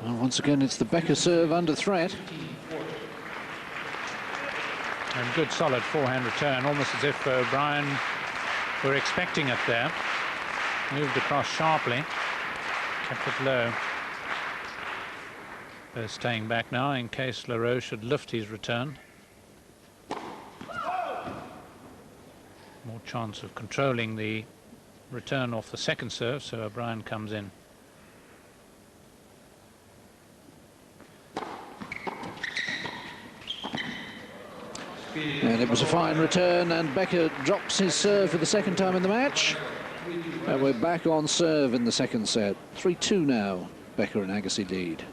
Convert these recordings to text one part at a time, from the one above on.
And once again, it's the Becker serve under threat. And good solid forehand return, almost as if O'Brien were expecting it there. Moved across sharply, kept it low. They're staying back now in case Leroux should lift his return. More chance of controlling the return off the second serve, so O'Brien comes in. And it was a fine return, and Becker drops his serve for the second time in the match. And we're back on serve in the second set. 3-2 now. Becker and Agassi lead.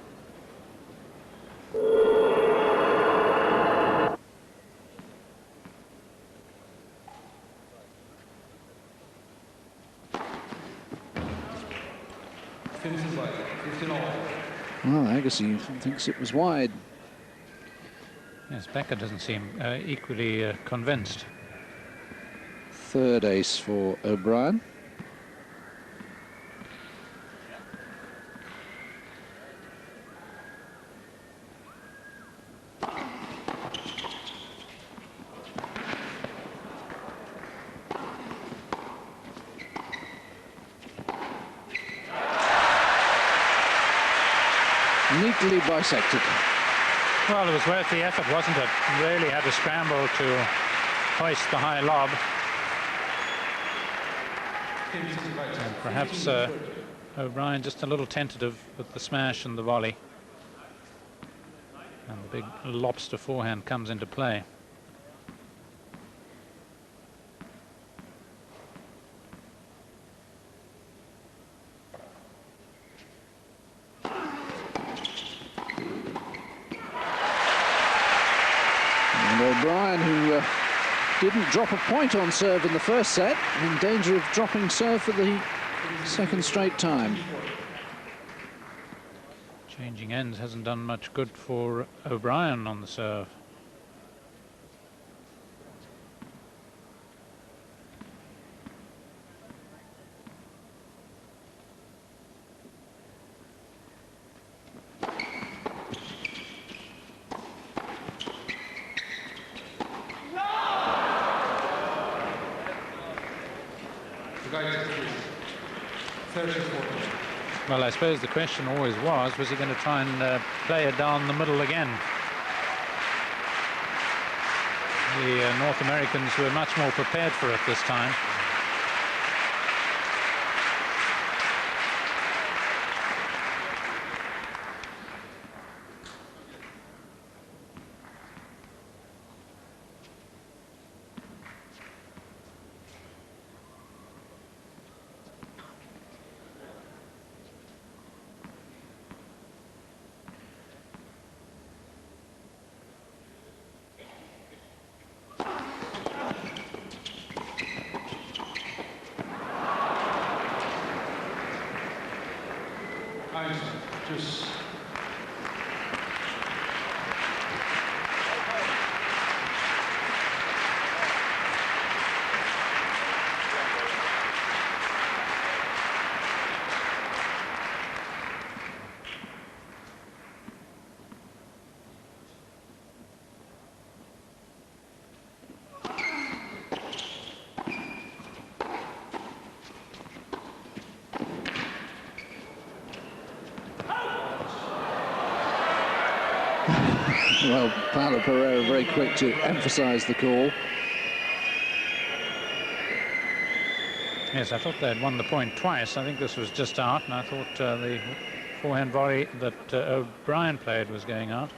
Well, Agassi thinks it was wide. Yes, Becker doesn't seem equally convinced. Third ace for O'Brien. Neatly bisected. Well, it was worth the effort, wasn't it? Really had to scramble to hoist the high lob. And perhaps O'Brien just a little tentative with the smash and the volley. And the big lobster forehand comes into play. O'Brien, who didn't drop a point on serve in the first set, in danger of dropping serve for the second straight time. Changing ends hasn't done much good for O'Brien on the serve. Well, I suppose the question always was he going to try and play it down the middle again? The North Americans were much more prepared for it this time. Well, Paulo Pereira very quick to emphasize the call. Yes, I thought they had won the point twice. I think this was just out, and I thought the forehand volley that O'Brien played was going out.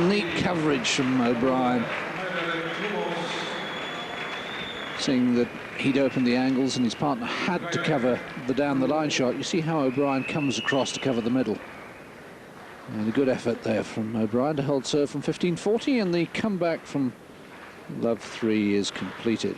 Neat coverage from O'Brien. seeing that he'd opened the angles and his partner had to cover the down the line shot. You see how O'Brien comes across to cover the middle. And a good effort there from O'Brien to hold serve from 15-40, and the comeback from Love 3 is completed.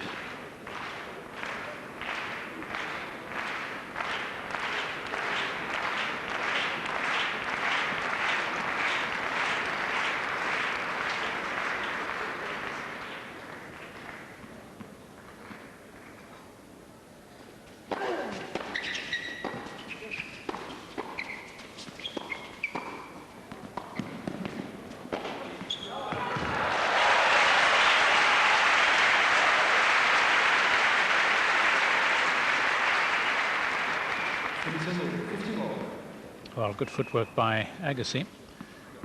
Well, good footwork by Agassi.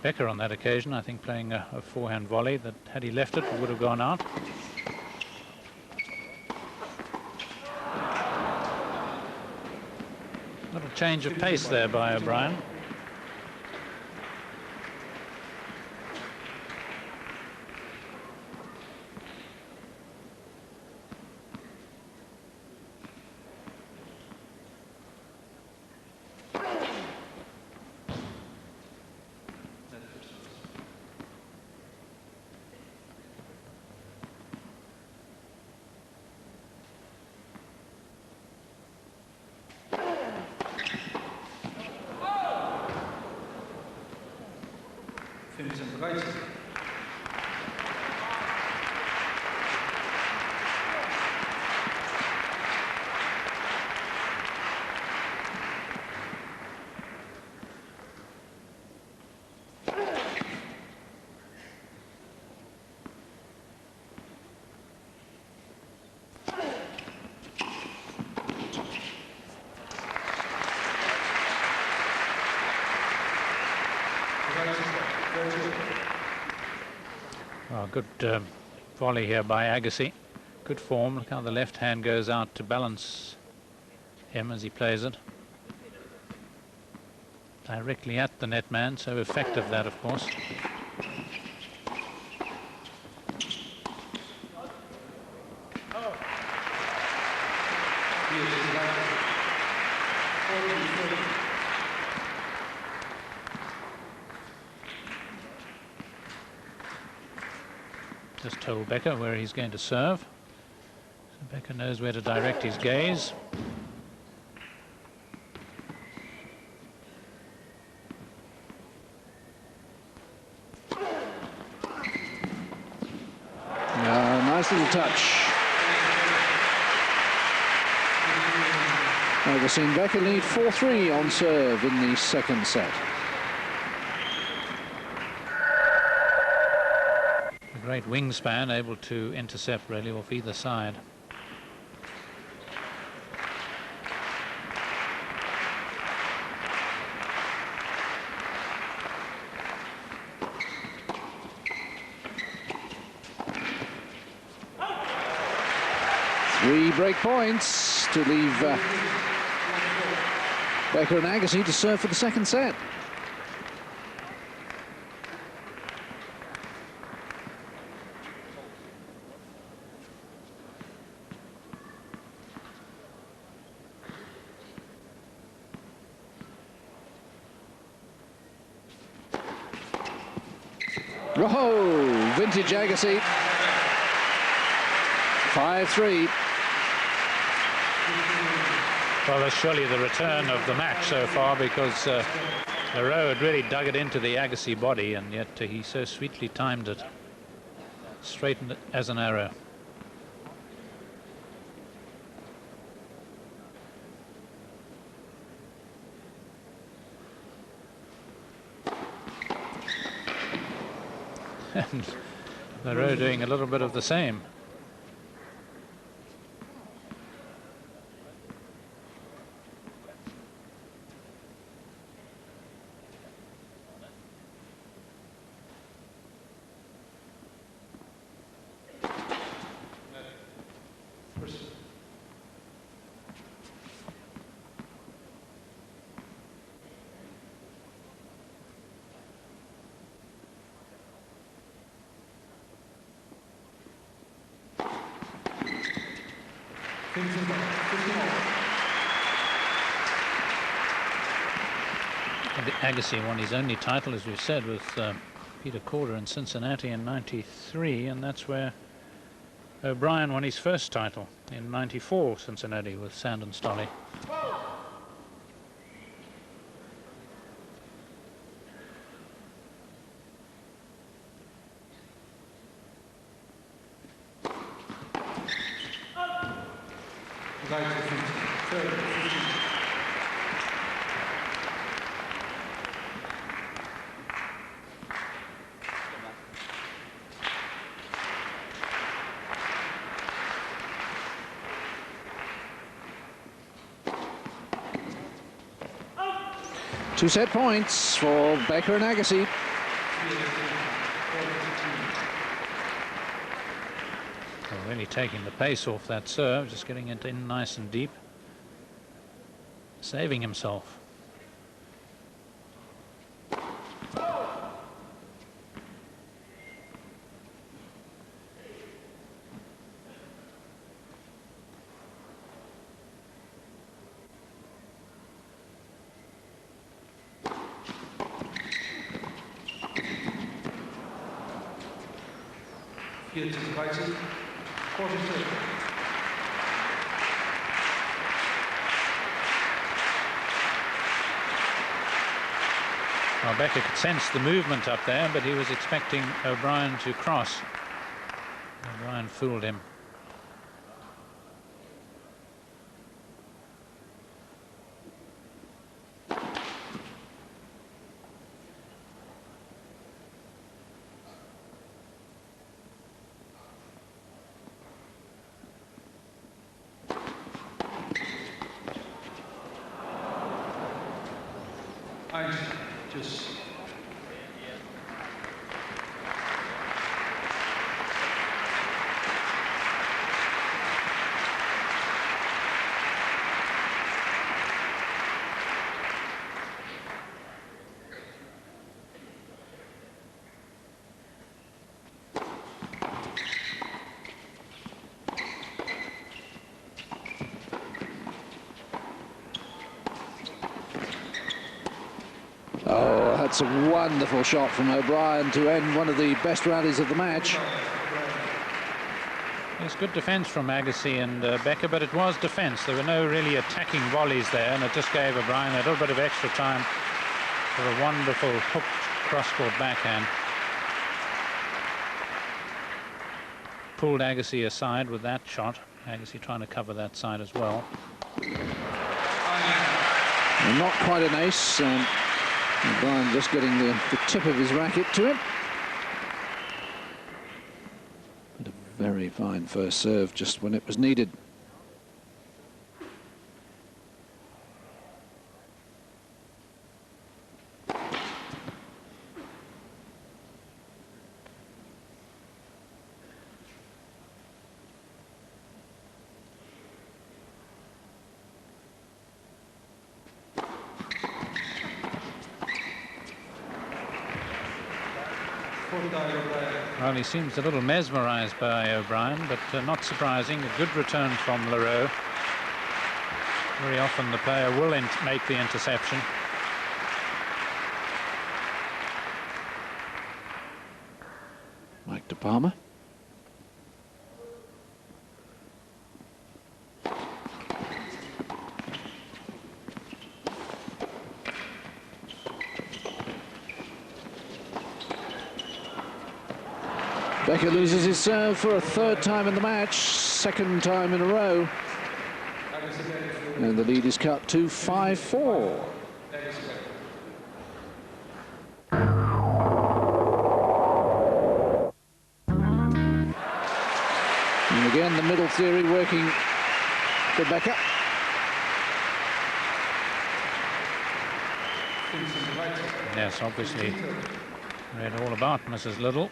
Becker on that occasion, I think, playing a forehand volley that, had he left it, would have gone out. Little change of pace there by O'Brien. Well, good volley here by Agassi. Good form. Look how the left hand goes out to balance him as he plays it. Directly at the net man, so effective that, of course. Just told Becker where he's going to serve. So Becker knows where to direct his gaze. Nice little touch. Agassi and Becker lead 4-3 on serve in the second set. Great wingspan, able to intercept really off either side. Three break points to leave Becker and Agassi to serve for the second set. Oh, vintage Agassi. 5-3. Well, that's surely the return of the match so far, because Leroux had really dug it into the Agassi body, and yet he so sweetly timed it, straightened it as an arrow. And Leroux doing a little bit of the same. Agassi won his only title, as we've said, with Peter Corder in Cincinnati in '93, and that's where O'Brien won his first title in '94, Cincinnati, with Sand and Stolly. Two set points for Becker and Agassi. Well, really taking the pace off that serve, just getting it in nice and deep, saving himself. Well, Becker could sense the movement up there, but he was expecting O'Brien to cross. O'Brien fooled him. Oh, that's a wonderful shot from O'Brien to end one of the best rallies of the match. It's good defence from Agassi and Becker, but it was defence. There were no really attacking volleys there, and it just gave O'Brien a little bit of extra time for a wonderful hooked cross-court backhand. Pulled Agassi aside with that shot. Agassi trying to cover that side as well. And not quite an ace. O'Brien just getting the tip of his racket to it. But a very fine first serve just when it was needed. Well, he seems a little mesmerized by O'Brien, but not surprising. A good return from Leroux. Very often the player will make the interception. Mike De Palma. Becker loses his serve for a third time in the match, second time in a row. And the lead is cut to 5-4. And again, the middle theory working for Becker. Yes, obviously read all about Mrs. Little.